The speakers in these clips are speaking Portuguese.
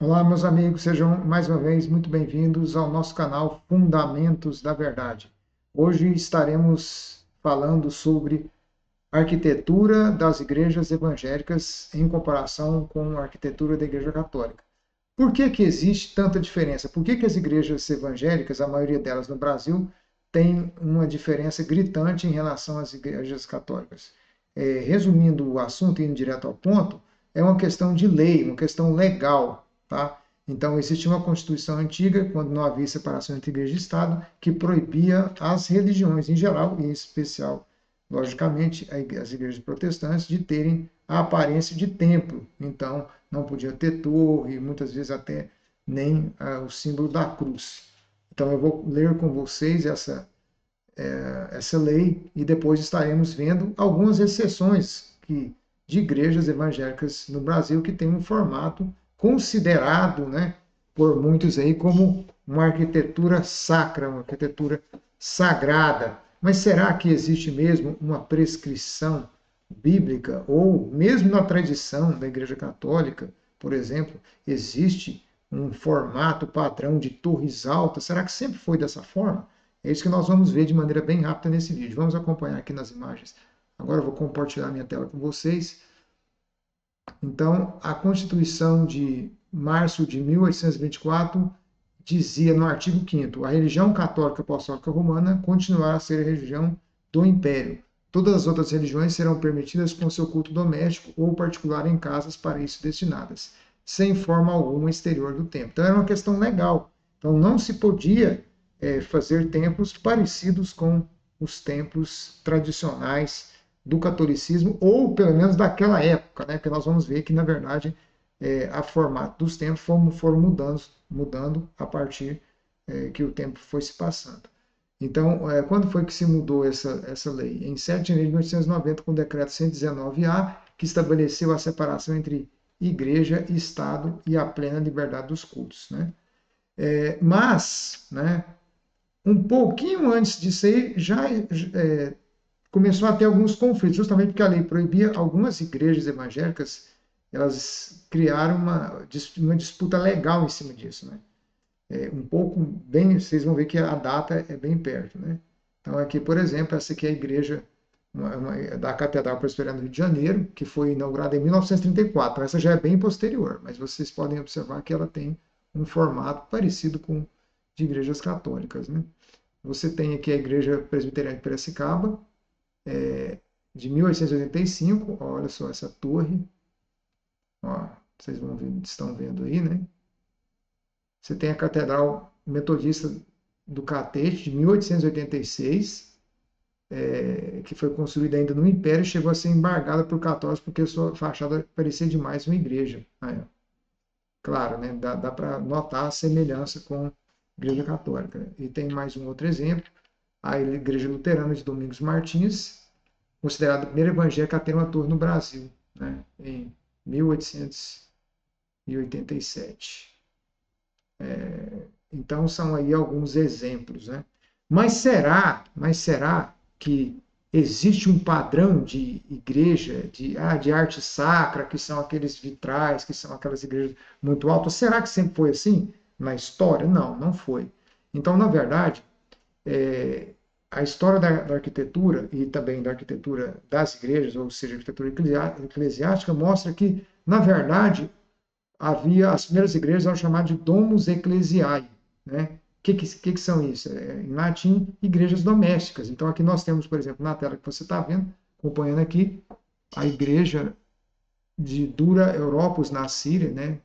Olá, meus amigos, sejam mais uma vez muito bem-vindos ao nosso canal Fundamentos da Verdade. Hoje estaremos falando sobre a arquitetura das igrejas evangélicas em comparação com a arquitetura da Igreja Católica. Por que que existe tanta diferença? Por que que as igrejas evangélicas, a maioria delas no Brasil, tem uma diferença gritante em relação às igrejas católicas? Resumindo o assunto e indo direto ao ponto, é uma questão de lei, uma questão legal, tá? Então, existia uma Constituição antiga, quando não havia separação entre igreja e Estado, que proibia as religiões em geral, e em especial, logicamente, as igrejas protestantes, de terem a aparência de templo. Então, não podia ter torre, muitas vezes até nem o símbolo da cruz. Então, eu vou ler com vocês essa lei e depois estaremos vendo algumas exceções de igrejas evangélicas no Brasil que têm um formato considerado, né, por muitos aí como uma arquitetura sacra, uma arquitetura sagrada. Mas será que existe mesmo uma prescrição bíblica ou mesmo na tradição da Igreja Católica, por exemplo, existe um formato padrão de torres altas? Será que sempre foi dessa forma? É isso que nós vamos ver de maneira bem rápida nesse vídeo. Vamos acompanhar aqui nas imagens. Agora eu vou compartilhar minha tela com vocês. Então, a Constituição de março de 1824 dizia no artigo 5º: a religião católica apostólica romana continuará a ser a religião do Império. Todas as outras religiões serão permitidas com seu culto doméstico ou particular em casas para isso destinadas, sem forma alguma exterior do templo. Então, era uma questão legal. Então, não se podia fazer templos parecidos com os templos tradicionais do catolicismo, ou pelo menos daquela época, né? Porque nós vamos ver que, na verdade, a formato dos templos foram mudando a partir que o tempo foi se passando. Então, quando foi que se mudou essa lei? Em 7 de janeiro de 1890, com o decreto 119A, que estabeleceu a separação entre igreja e Estado e a plena liberdade dos cultos. Né? Mas, né, um pouquinho antes disso aí, já começou a ter alguns conflitos, justamente porque a lei proibia algumas igrejas evangélicas, elas criaram uma disputa legal em cima disso, né? Um pouco bem, vocês vão ver que a data é bem perto, né? Então aqui, por exemplo, essa aqui é a igreja da Catedral Presbiteriana do Rio de Janeiro, que foi inaugurada em 1934. Essa já é bem posterior, mas vocês podem observar que ela tem um formato parecido com de igrejas católicas, né? Você tem aqui a Igreja Presbiteriana de Piracicaba, de 1885. Olha só essa torre. Ó, vocês estão vendo aí, né? Você tem a Catedral Metodista do Catete, de 1886, que foi construída ainda no Império e chegou a ser embargada por católicos porque sua fachada parecia demais uma igreja. Aí, ó. Claro, né? Dá para notar a semelhança com a Igreja Católica. E tem mais um outro exemplo, a Igreja Luterana de Domingos Martins, considerada a primeira evangélica a ter uma torre no Brasil, né, em 1887. Então, são aí alguns exemplos. Né? Mas será que existe um padrão de igreja, de arte sacra, que são aqueles vitrais, que são aquelas igrejas muito altas? Será que sempre foi assim na história? Não, não foi. Então, na verdade, é, a história da arquitetura e também da arquitetura das igrejas, ou seja, a arquitetura eclesiástica, mostra que, na verdade, havia as primeiras igrejas eram chamadas de domus ecclesiae, né? O que são isso? Em latim, igrejas domésticas. Então, aqui nós temos, por exemplo, na tela que você está vendo, acompanhando aqui, a igreja de Dura Europos, na Síria, né?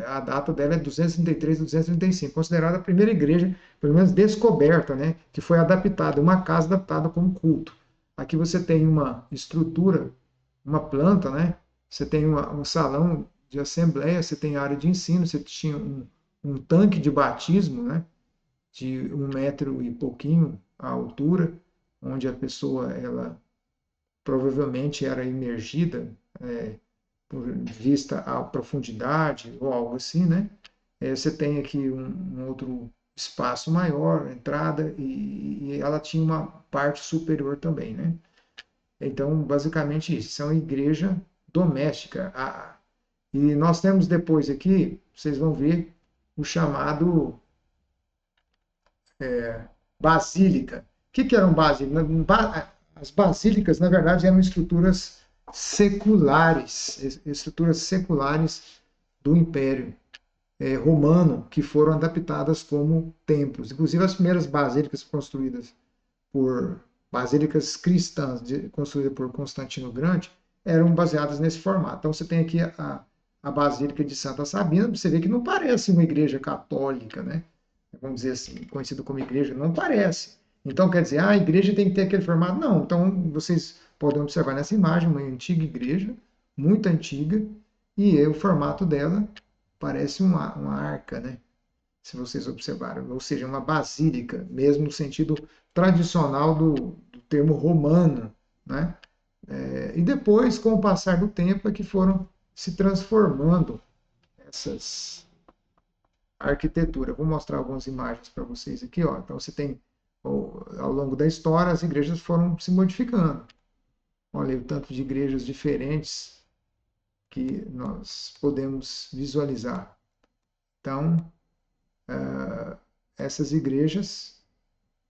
A data dela é 233 a 235, considerada a primeira igreja, pelo menos descoberta, né? Que foi adaptada, uma casa adaptada como culto. Aqui você tem uma estrutura, uma planta, né? Você tem um salão de assembleia, você tem área de ensino, você tinha um tanque de batismo, né? De 1 metro e pouquinho a altura, onde a pessoa, ela provavelmente era imergida, por vista a profundidade ou algo assim, né? Você tem aqui um outro espaço maior, entrada, e ela tinha uma parte superior também, né? Então, basicamente isso. Isso é uma igreja doméstica. E nós temos depois aqui, vocês vão ver, o chamado basílica. O que eram basílicas? As basílicas, na verdade, eram estruturas seculares do Império Romano, que foram adaptadas como templos. Inclusive, as primeiras basílicas construídas por basílicas cristãs, construídas por Constantino Grande, eram baseadas nesse formato. Então, você tem aqui a Basílica de Santa Sabina, você vê que não parece uma igreja católica, né? Vamos dizer assim, conhecido como igreja, não parece. Então, quer dizer, a igreja tem que ter aquele formato? Não. Então, vocês podem observar nessa imagem uma antiga igreja, muito antiga, e o formato dela parece uma arca, né? Se vocês observaram, ou seja, uma basílica, mesmo no sentido tradicional do termo romano, né? E depois, com o passar do tempo, é que foram se transformando essas arquitetura. Vou mostrar algumas imagens para vocês aqui, ó. Então você tem ao longo da história as igrejas foram se modificando. Olha aí o tanto de igrejas diferentes que nós podemos visualizar. Então, essas igrejas,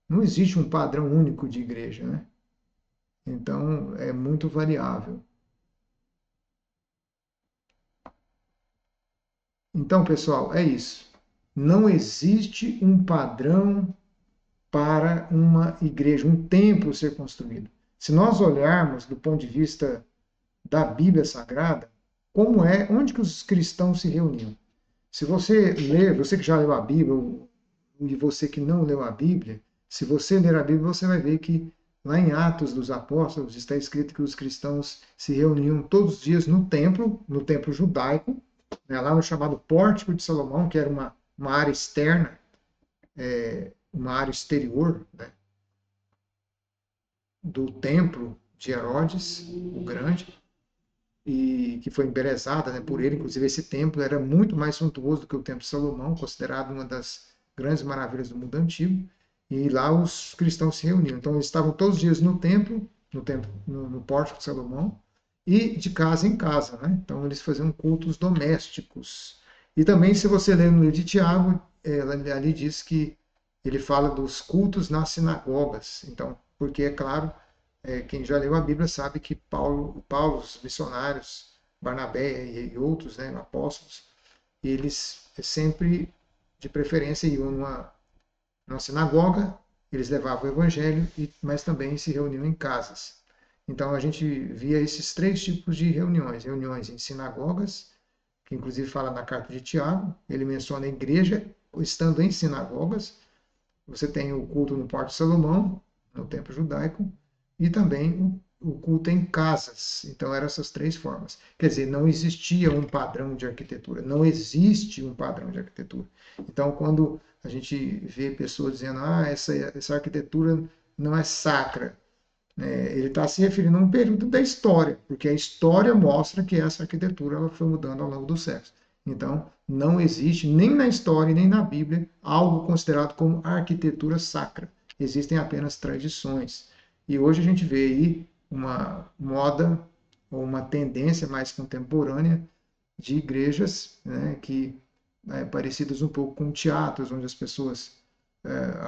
não existe um padrão único de igreja, né? Então, é muito variável. Então, pessoal, é isso. Não existe um padrão para uma igreja, um templo ser construído. Se nós olharmos do ponto de vista da Bíblia Sagrada, onde que os cristãos se reuniam? Se você ler, você que já leu a Bíblia, e você que não leu a Bíblia, se você ler a Bíblia, você vai ver que lá em Atos dos Apóstolos está escrito que os cristãos se reuniam todos os dias no templo judaico, né, lá no chamado Pórtico de Salomão, que era uma área externa, uma área exterior, né, do templo de Herodes, o Grande, e que foi embelezada, né, por ele. Inclusive, esse templo era muito mais suntuoso do que o Templo de Salomão, considerado uma das grandes maravilhas do mundo antigo. E lá os cristãos se reuniam. Então, eles estavam todos os dias no templo, no Pórtico de Salomão, e de casa em casa, né? Então, eles faziam cultos domésticos. E também, se você ler no livro de Tiago, ali diz que ele fala dos cultos nas sinagogas. Então, porque, é claro, quem já leu a Bíblia sabe que Paulo, os missionários, Barnabé e outros, né, apóstolos, eles sempre, de preferência, iam numa sinagoga, eles levavam o evangelho, mas também se reuniam em casas. Então a gente via esses três tipos de reuniões: reuniões em sinagogas, que inclusive fala na carta de Tiago, ele menciona a igreja estando em sinagogas. Você tem o culto no Pórtico de Salomão, no templo judaico, e também o culto em casas. Então, eram essas três formas. Quer dizer, não existia um padrão de arquitetura. Não existe um padrão de arquitetura. Então, quando a gente vê pessoas dizendo, essa arquitetura não é sacra, ele está se referindo a um período da história, porque a história mostra que essa arquitetura ela foi mudando ao longo dos séculos. Então, não existe nem na história nem na Bíblia algo considerado como arquitetura sacra. Existem apenas tradições. E hoje a gente vê aí uma moda ou uma tendência mais contemporânea de igrejas, né, que parecidas um pouco com teatros, onde as pessoas,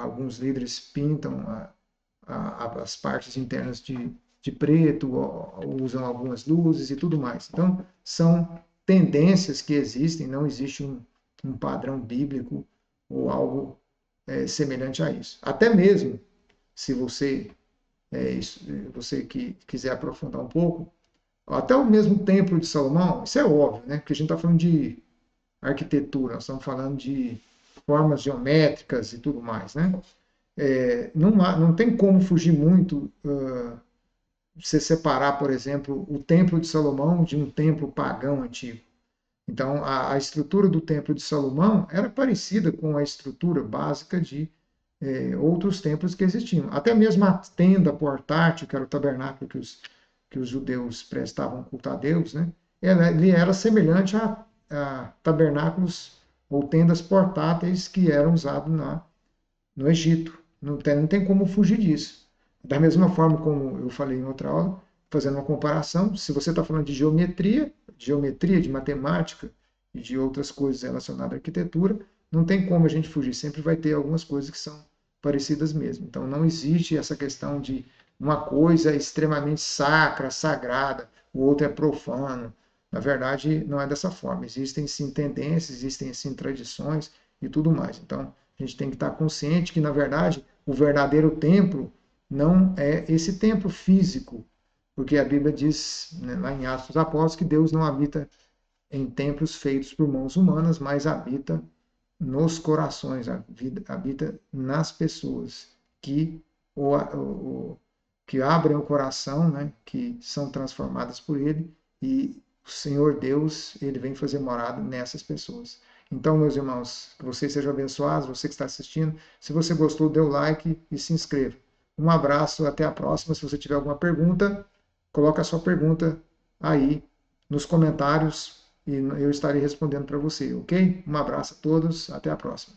alguns líderes pintam as partes internas de preto, usam algumas luzes e tudo mais. Então, são tendências que existem, não existe um padrão bíblico ou algo semelhante a isso. Até mesmo, se você que quiser aprofundar um pouco, até o mesmo Templo de Salomão, isso é óbvio, né? Porque a gente está falando de arquitetura, nós estamos falando de formas geométricas e tudo mais, né? Não tem como fugir muito você separar, por exemplo, o Templo de Salomão de um templo pagão antigo. Então, a estrutura do Templo de Salomão era parecida com a estrutura básica de outros templos que existiam. Até mesmo a tenda portátil, que era o tabernáculo que os judeus prestavam culto a Deus, né? Ele era semelhante a tabernáculos ou tendas portáteis que eram usados no Egito. Não tem como fugir disso. Da mesma forma como eu falei em outra aula, fazendo uma comparação, se você está falando de geometria, geometria, de matemática e de outras coisas relacionadas à arquitetura, não tem como a gente fugir, sempre vai ter algumas coisas que são parecidas mesmo. Então não existe essa questão de uma coisa extremamente sacra, sagrada, o outro é profano. Na verdade, não é dessa forma. Existem sim tendências, existem sim tradições e tudo mais. Então, a gente tem que estar consciente que, na verdade, o verdadeiro templo não é esse templo físico, porque a Bíblia diz, né, lá em Atos dos Apóstolos, que Deus não habita em templos feitos por mãos humanas, mas habita nos corações, habita nas pessoas que, que abrem o coração, né, que são transformadas por Ele, e o Senhor Deus, Ele vem fazer morada nessas pessoas. Então, meus irmãos, que vocês sejam abençoados, você que está assistindo. Se você gostou, dê o like e se inscreva. Um abraço, até a próxima. Se você tiver alguma pergunta, coloque a sua pergunta aí nos comentários e eu estarei respondendo para você, ok? Um abraço a todos, até a próxima.